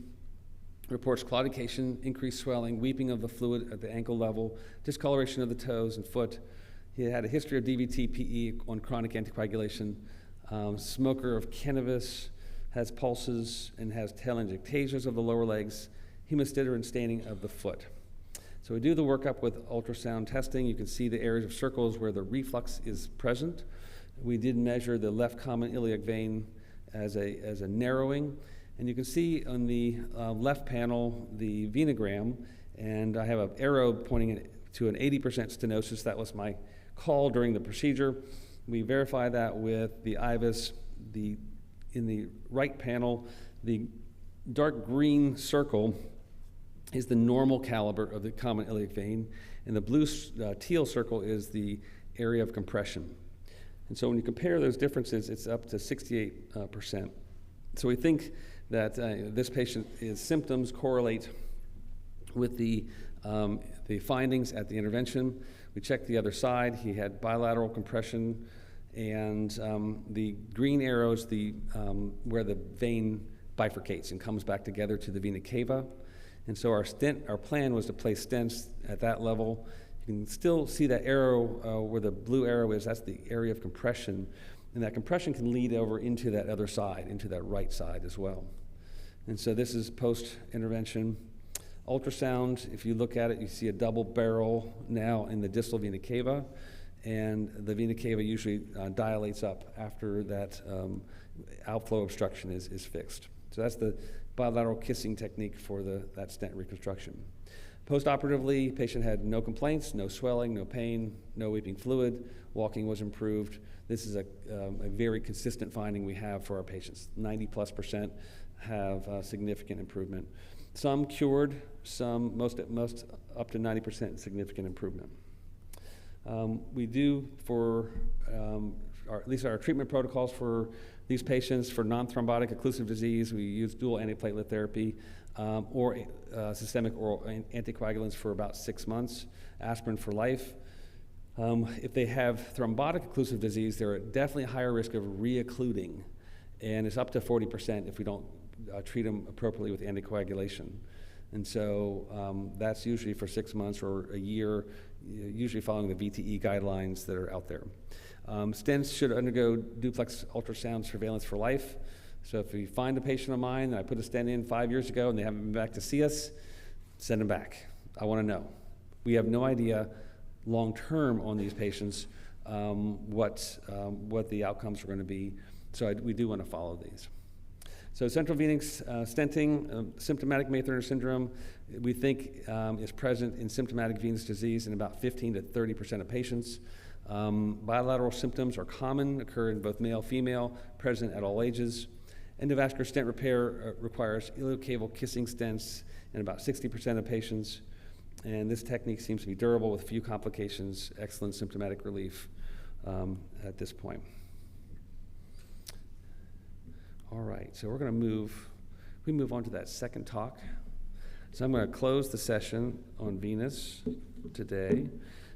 reports claudication, increased swelling, weeping of the fluid at the ankle level, discoloration of the toes and foot. He had a history of DVT-PE on chronic anticoagulation, smoker of cannabis, has pulses and has telangiectasias of the lower legs, hemostator and staining of the foot. So we do the workup with ultrasound testing. You can see the areas of circles where the reflux is present. We did measure the left common iliac vein as a narrowing. And you can see on the left panel the venogram, and I have an arrow pointing to an 80% stenosis. That was my call during the procedure. We verify that with the IVUS. In the right panel, the dark green circle is the normal caliber of the common iliac vein, and the blue teal circle is the area of compression. And so when you compare those differences, it's up to 68%. So we think that this patient's symptoms correlate with the findings at the intervention. We checked the other side. He had bilateral compression, and the green arrows, where the vein bifurcates and comes back together to the vena cava. And so our plan was to place stents at that level. You can still see that arrow where the blue arrow is. That's the area of compression. And that compression can lead over into that other side, into that right side as well. And so this is post-intervention. Ultrasound, if you look at it, you see a double barrel now in the distal vena cava, and the vena cava usually dilates up after that outflow obstruction is fixed. So that's the bilateral kissing technique for that stent reconstruction. Post-operatively, patient had no complaints, no swelling, no pain, no weeping fluid, walking was improved. This is a very consistent finding we have for our patients. 90+% have significant improvement. Some cured, some, most up to 90% significant improvement. We do for at least our treatment protocols for these patients for non-thrombotic occlusive disease, we use dual antiplatelet therapy or systemic oral anticoagulants for about 6 months, aspirin for life. If they have thrombotic occlusive disease, they're at definitely higher risk of re-occluding, and it's up to 40% if we don't treat them appropriately with anticoagulation. And so that's usually for 6 months or a year, usually following the VTE guidelines that are out there. Stents should undergo duplex ultrasound surveillance for life. So if we find a patient of mine that I put a stent in 5 years ago and they haven't been back to see us, send them back. I want to know. We have no idea long-term on these patients what the outcomes are going to be. So we do want to follow these. So central venous stenting, symptomatic May-Thurner syndrome, we think is present in symptomatic venous disease in about 15 to 30% of patients. Bilateral symptoms are common, occur in both male, female, present at all ages. Endovascular stent repair requires iliocaval kissing stents in about 60% of patients. And this technique seems to be durable with few complications, excellent symptomatic relief at this point. All right, so we're going to move on to that second talk. So I'm going to close the session on venous today.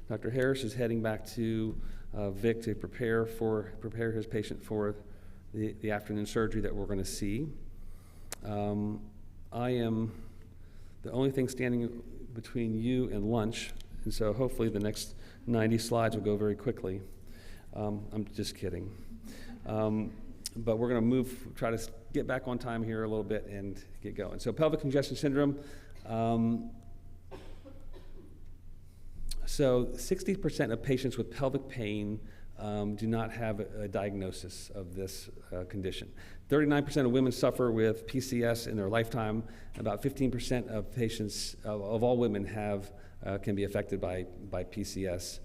Dr. Harris is heading back to Vic to prepare his patient for the afternoon surgery that we're going to see. I am the only thing standing between you and lunch, and so hopefully the next 90 slides will go very quickly. I'm just kidding. But we're going to try to get back on time here a little bit and get going. So pelvic congestion syndrome. So 60% of patients with pelvic pain do not have a diagnosis of this condition. 39% of women suffer with PCS in their lifetime. About 15% of patients, of all women, can be affected by PCS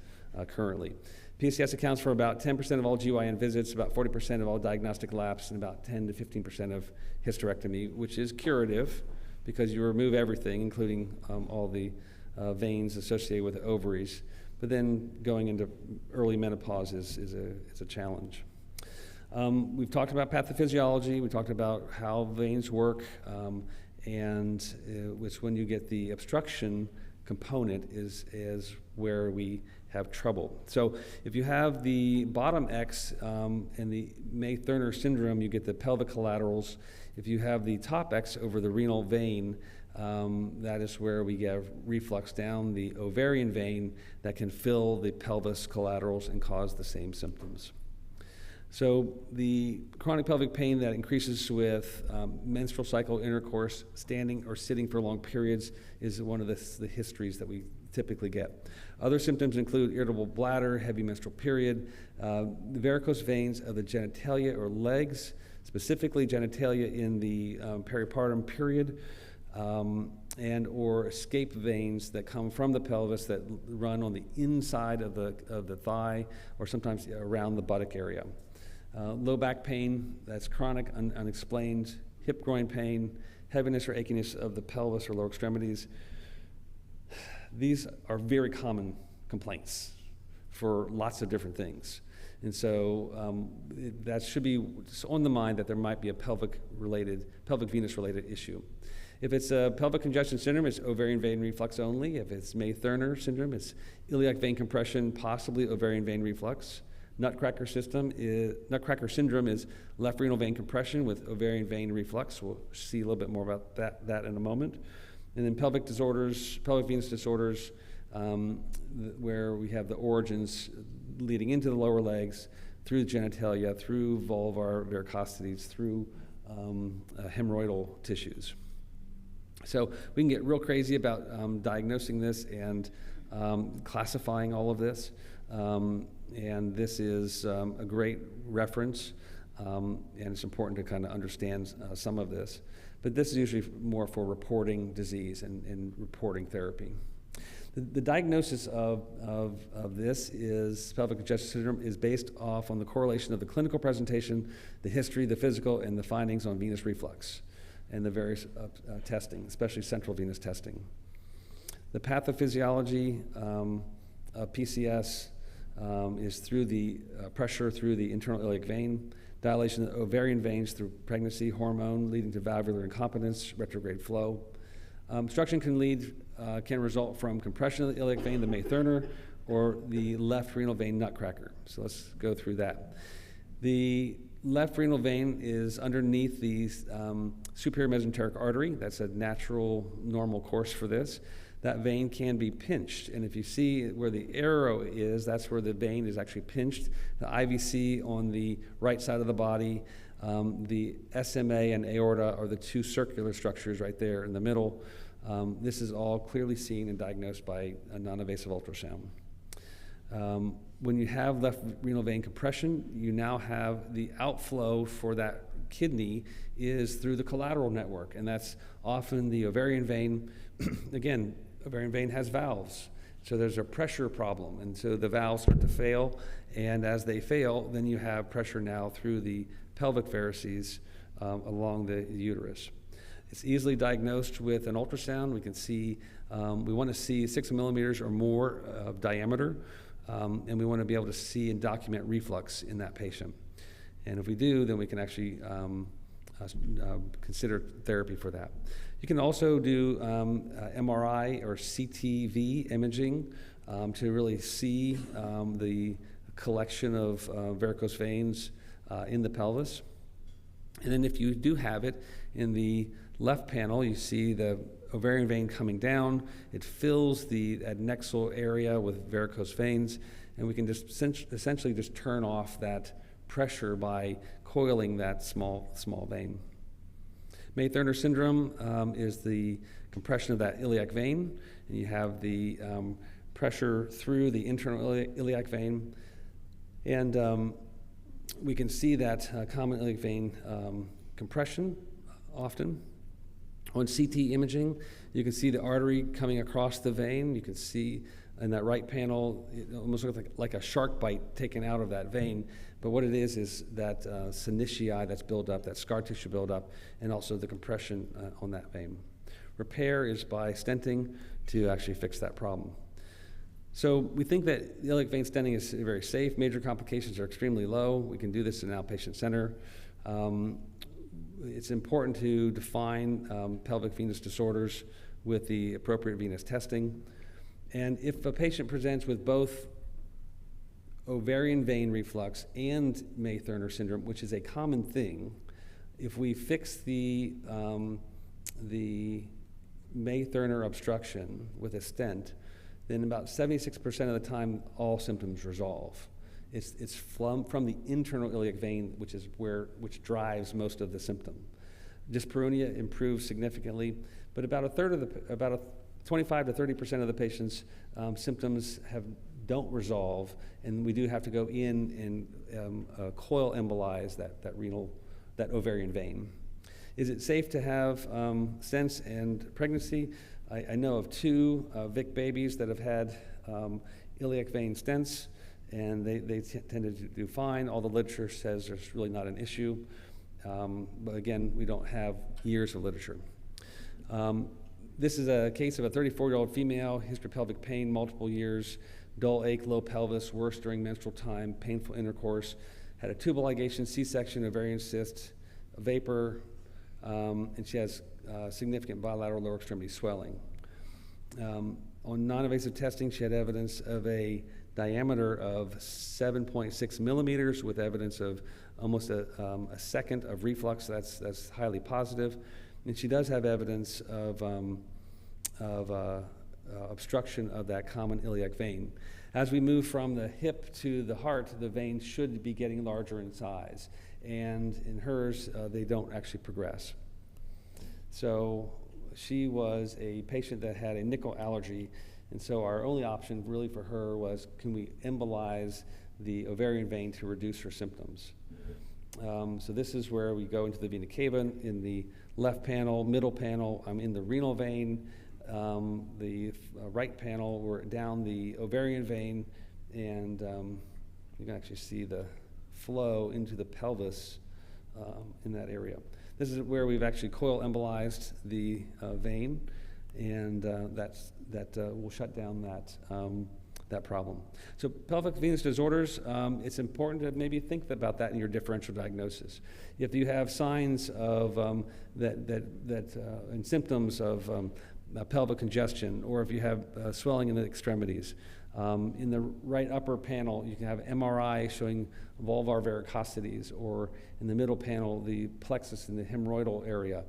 currently. PCS accounts for about 10% of all GYN visits, about 40% of all diagnostic lapse, and about 10 to 15% of hysterectomy, which is curative because you remove everything, including all the veins associated with the ovaries. But then going into early menopause is a challenge. We've talked about pathophysiology. We talked about how veins work, and it's when you get the obstruction component is where we have trouble. So if you have the bottom X in the Thurner syndrome, you get the pelvic collaterals. If you have the top X over the renal vein, that is where we get reflux down the ovarian vein that can fill the pelvis collaterals and cause the same symptoms. So the chronic pelvic pain that increases with menstrual cycle intercourse, standing or sitting for long periods, is one of the histories that we typically get. Other symptoms include irritable bladder, heavy menstrual period, the varicose veins of the genitalia or legs, specifically genitalia in the peripartum period, and or escape veins that come from the pelvis that run on the inside of the thigh or sometimes around the buttock area. Low back pain, that's chronic, unexplained, hip groin pain, heaviness or achiness of the pelvis or lower extremities. These are very common complaints for lots of different things. And so that should be on the mind that there might be a pelvic venous related issue. If it's a pelvic congestion syndrome, it's ovarian vein reflux only. If it's Thurner syndrome, it's iliac vein compression, possibly ovarian vein reflux. Nutcracker syndrome is left renal vein compression with ovarian vein reflux. We'll see a little bit more about that in a moment. And then pelvic venous disorders, where we have the origins leading into the lower legs, through the genitalia, through vulvar varicosities, through hemorrhoidal tissues. So we can get real crazy about diagnosing this and classifying all of this. And this is a great reference, and it's important to kind of understand some of this. But this is usually more for reporting disease and reporting therapy. The diagnosis of this is pelvic congestion syndrome is based off on the correlation of the clinical presentation, the history, the physical, and the findings on venous reflux and the various testing, especially central venous testing. The pathophysiology of PCS is through the pressure through the internal iliac vein, dilation of the ovarian veins through pregnancy, hormone leading to valvular incompetence, retrograde flow. Obstruction can result from compression of the iliac vein, the Thurner, or the left renal vein nutcracker. So let's go through that. The left renal vein is underneath the superior mesenteric artery. That's a natural, normal course for this. That vein can be pinched, and if you see where the arrow is, that's where the vein is actually pinched. The IVC on the right side of the body, the SMA and aorta are the two circular structures right there in the middle. This is all clearly seen and diagnosed by a non-invasive ultrasound. When you have left renal vein compression, you now have the outflow for that kidney is through the collateral network, and that's often the ovarian vein. Again, ovarian vein has valves, so there's a pressure problem, and so the valves start to fail, and as they fail, then you have pressure now through the pelvic varices along the uterus. It's easily diagnosed with an ultrasound. We can see, we want to see 6 millimeters or more of diameter, and we want to be able to see and document reflux in that patient. And if we do, then we can actually consider therapy for that. You can also do MRI or CTV imaging to really see the collection of varicose veins in the pelvis. And then if you do have it, in the left panel, you see the ovarian vein coming down. It fills the adnexal area with varicose veins, and we can just essentially just turn off that pressure by coiling that small vein. Thurner syndrome is the compression of that iliac vein, and you have the pressure through the internal iliac vein, and we can see that common iliac vein compression often. On CT imaging, you can see the artery coming across the vein. You can see in that right panel, it almost looks like a shark bite taken out of that vein. But what it is that synechiae that's built up, that scar tissue buildup, and also the compression on that vein. Repair is by stenting to actually fix that problem. So we think that iliac vein stenting is very safe. Major complications are extremely low. We can do this in an outpatient center. It's important to define pelvic venous disorders with the appropriate venous testing. And if a patient presents with both ovarian vein reflux and May-Thurner syndrome, which is a common thing, if we fix the May-Thurner obstruction with a stent, then about 76% of the time all symptoms resolve. It's from the internal iliac vein, which drives most of the symptom. Dyspareunia improves significantly, but about 25 to 30% of the patient's symptoms don't resolve, and we do have to go in and coil embolize that ovarian vein. Is it safe to have stents and pregnancy? I know of 2 Vic babies that have had iliac vein stents, and they tended to do fine. All the literature says there's really not an issue. But again, we don't have years of literature. This is a case of a 34-year-old female, history of pelvic pain, multiple years, dull ache, low pelvis, worse during menstrual time, painful intercourse, had a tubal ligation, C-section, ovarian cyst, a vapor, and she has significant bilateral lower extremity swelling. On non-invasive testing, she had evidence of a diameter of 7.6 millimeters with evidence of almost a second of reflux. That's highly positive. And she does have evidence of obstruction of that common iliac vein. As we move from the hip to the heart, the veins should be getting larger in size. And in hers, they don't actually progress. So she was a patient that had a nickel allergy, and so our only option really for her was, can we embolize the ovarian vein to reduce her symptoms? So this is where we go into the vena cava in the left panel, middle panel, I'm in the renal vein, the right panel, we're down the ovarian vein, and you can actually see the flow into the pelvis in that area. This is where we've actually coil embolized the vein, and that will shut down that problem. So pelvic venous disorders, it's important to maybe think about that in your differential diagnosis. If you have signs of and symptoms of pelvic congestion, or if you have swelling in the extremities, in the right upper panel, you can have MRI showing vulvar varicosities, or in the middle panel, the plexus in the hemorrhoidal area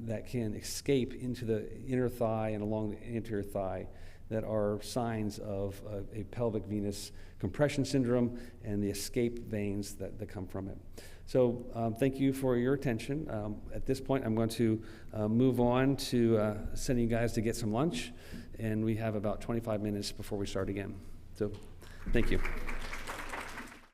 that can escape into the inner thigh and along the anterior thigh, that are signs of a pelvic venous compression syndrome and the escape veins that come from it. So thank you for your attention. At this point, I'm going to move on to sending you guys to get some lunch, and we have about 25 minutes before we start again. So thank you.